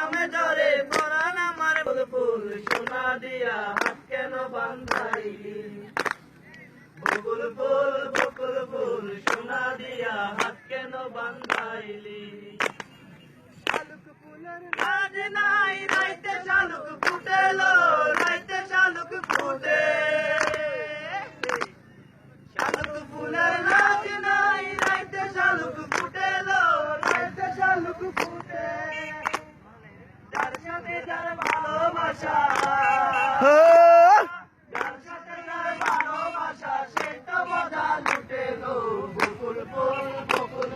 কামে ধরে পরাণ আমার ফুল ফুল সোনা দিয়া হাত কেন বান্ধাইলি বকুল ফুল সোনা দিয়া হাত কেন বান্ধাইলি শালুক ফুলের নাজ নাই রাইতে শালুক ফুটেলো রাইতে শালুক ফুটে শালুক ফুলের নাজ নাই রাইতে শালুক ফুটেলো রাইতে শালুক ফুটে যার সাথে যার ভালোবাসা যার সাথে যার ভালোবাসা সেটা মজা লুটেলো বকুল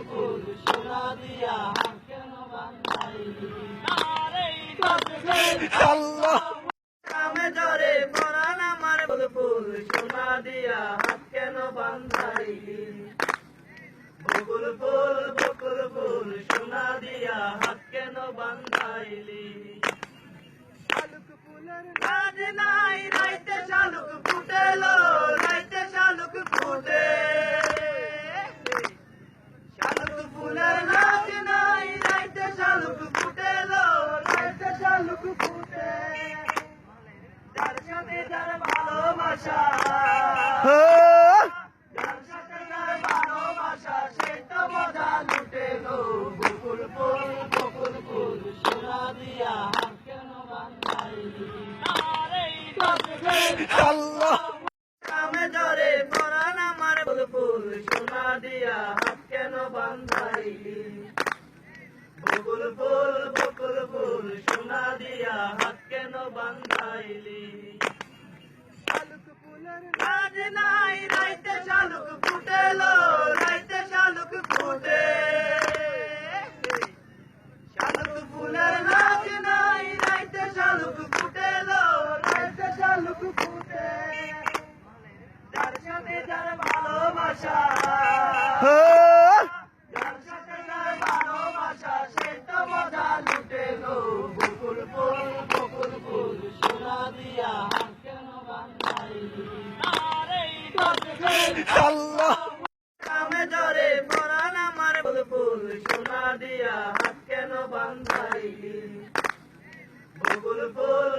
ফুল সোনা দিয়া হাত কেন বান্ধাইলি আল্লাহ কামে ধরে পরাণ আমার ফুল ফুল সোনা দিয়া হাত কেন বান্ধাইলি বকুল ফুল সোনা দিয়া হাত কেন বান্ধাইলি শালুক ফুলের নাজ নাই রাইতে শালুক ফুটেলো রাইতে শালুক ফুটে শালুক ফুলের নাজ নাই রাইতে শালুক ফুটেলো রাইতে শালুক ফুটে যার সাথে যার ভালোবাসা যার সাথে যার ভালোবাসা সেটা মজা লুটেলো বকুল ফুল সোনা দিয়া হাত কেন বান্ধাইলি আল্লাহ কামে ধরে পরাণ আমার ফুল ফুল সোনা দিয়া হাত কেন বান্ধাইলি বকুল ফুল সোনা দিয়া হাত কেন বান্ধাইলি শালুক ফুলের নাজ নাই রাইতে শালুক ফুটেলো রাইতে শালুক ফুটে শালুক ফুলের নাজ নাই রাইতে শালুক ফুটেলো রাইতে শালুক ফুটে যার সাথে যার ভালোবাসা যার সাথে যার ভালোবাসা সেটা মজা লুটেলো বকুল ফুল সোনা দিয়া হাত কেন বান্ধাইলি আল্লাহ কামে ধরে পরাণ আমার ফুল ফুল সোনা দিয়া হাত কেন বান্ধাইলি বকুল ফুল